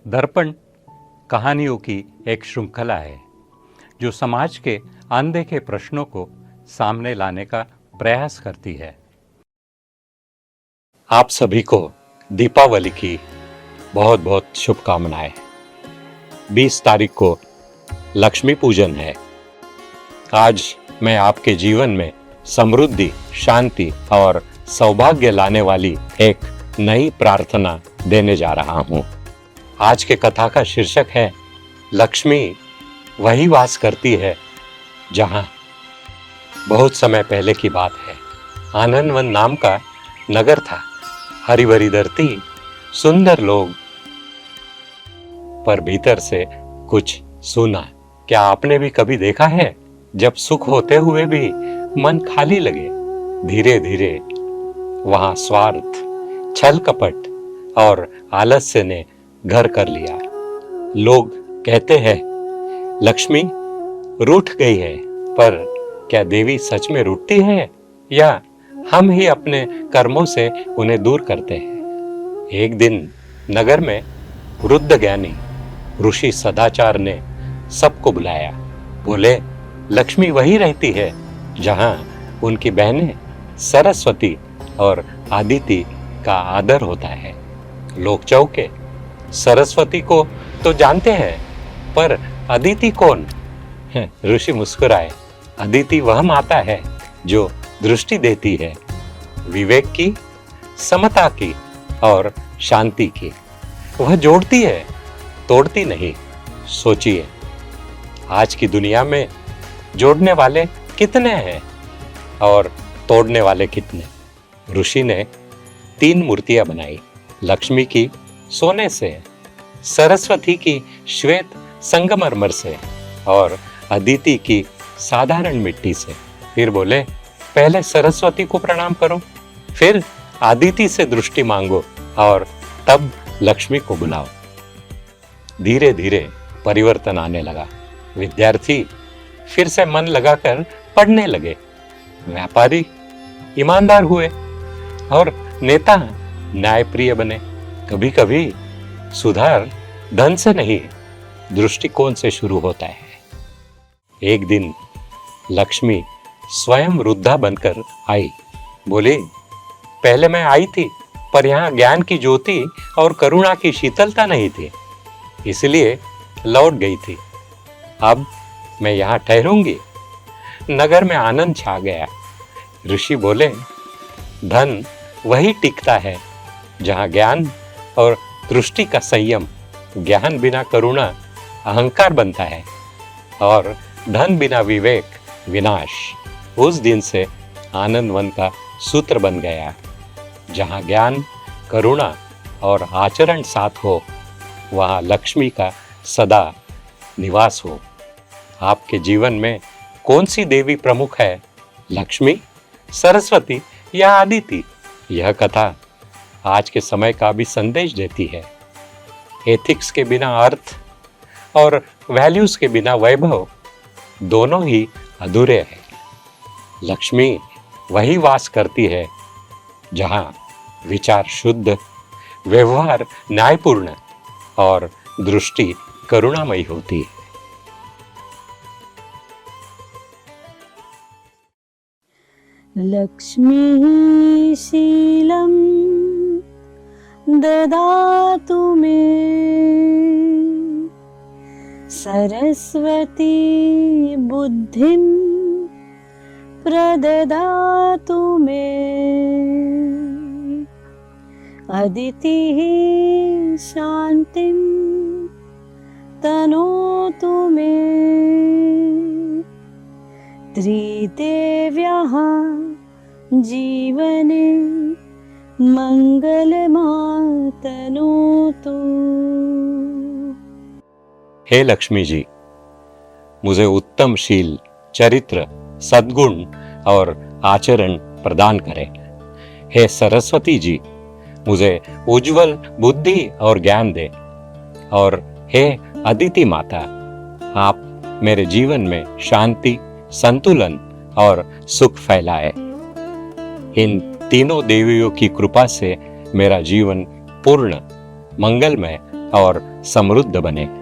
दर्पण कहानियों की एक श्रृंखला है जो समाज के अनदेखे प्रश्नों को सामने लाने का प्रयास करती है। आप सभी को दीपावली की बहुत बहुत शुभकामनाएं। 20 तारीख को लक्ष्मी पूजन है। आज मैं आपके जीवन में समृद्धि, शांति और सौभाग्य लाने वाली एक नई प्रार्थना देने जा रहा हूं। आज के कथा का शीर्षक है लक्ष्मी वही वास करती है जहां। बहुत समय पहले की बात है। आनंदवन नाम का नगर था। हरी भरी धरती, सुंदर लोग, पर भीतर से कुछ सूना। क्या आपने भी कभी देखा है जब सुख होते हुए भी मन खाली लगे? धीरे धीरे वहां स्वार्थ, छल कपट और आलस्य ने घर कर लिया। लोग कहते हैं लक्ष्मी रूठ गई है, पर क्या देवी सच में रूठती है या हम ही अपने कर्मों से उन्हें दूर करते हैं? एक दिन नगर में वृद्ध ज्ञानी ऋषि सदाचार ने सबको बुलाया। बोले, लक्ष्मी वही रहती है जहां उनकी बहनें सरस्वती और आदिति का आदर होता है। लोग चौंके। सरस्वती को तो जानते हैं, पर अदिति कौन? ऋषि मुस्कुराए। अदिति वह माता है जो दृष्टि देती है, विवेक की, समता की और शांति की। वह जोड़ती है, तोड़ती नहीं। सोचिए, आज की दुनिया में जोड़ने वाले कितने हैं और तोड़ने वाले कितने? ऋषि ने 3 मूर्तियां बनाई। लक्ष्मी की सोने से, सरस्वती की श्वेत संगमरमर से और अदिति की साधारण मिट्टी से। फिर बोले, पहले सरस्वती को प्रणाम करो, फिर आदिति से दृष्टि मांगो और तब लक्ष्मी को बुलाओ। धीरे धीरे परिवर्तन आने लगा। विद्यार्थी फिर से मन लगाकर पढ़ने लगे, व्यापारी ईमानदार हुए और नेता न्यायप्रिय बने। कभी कभी सुधार धन से नहीं, दृष्टिकोण से शुरू होता है। एक दिन लक्ष्मी स्वयं वृद्धा बनकर आई। बोली, पहले मैं आई थी, पर यहाँ ज्ञान की ज्योति और करुणा की शीतलता नहीं थी, इसलिए लौट गई थी। अब मैं यहाँ ठहरूंगी। नगर में आनंद छा गया। ऋषि बोले, धन वही टिकता है जहाँ ज्ञान और दृष्टि का संयम। ज्ञान बिना करुणा अहंकार बनता है और धन बिना विवेक विनाश। उस दिन से आनंदवन का सूत्र बन गया, जहाँ ज्ञान, करुणा और आचरण साथ हो, वहाँ लक्ष्मी का सदा निवास हो। आपके जीवन में कौन सी देवी प्रमुख है? लक्ष्मी, सरस्वती या आदिति? यह कथा आज के समय का भी संदेश देती है। एथिक्स के बिना अर्थ और वैल्यूज के बिना वैभव दोनों ही अधूरे हैं। लक्ष्मी वही वास करती है जहां विचार शुद्ध, व्यवहार न्यायपूर्ण और दृष्टि करुणामयी होती है। लक्ष्मी शीलं ददातु मे, सरस्वती बुद्धिं प्रददातु मे, अदितिः शान्तिं तनोतु मे, त्रिदेव्याः जीवने मंगलमातनोतु। हे लक्ष्मी जी, मुझे उत्तम शील, चरित्र, सद्गुण और आचरण प्रदान करें। हे सरस्वती जी, मुझे उज्जवल बुद्धि और ज्ञान दे। और हे अदिति माता, आप मेरे जीवन में शांति, संतुलन और सुख फैलाए। इन तीनों देवियों की कृपा से मेरा जीवन पूर्ण, मंगलमय और समृद्ध बने।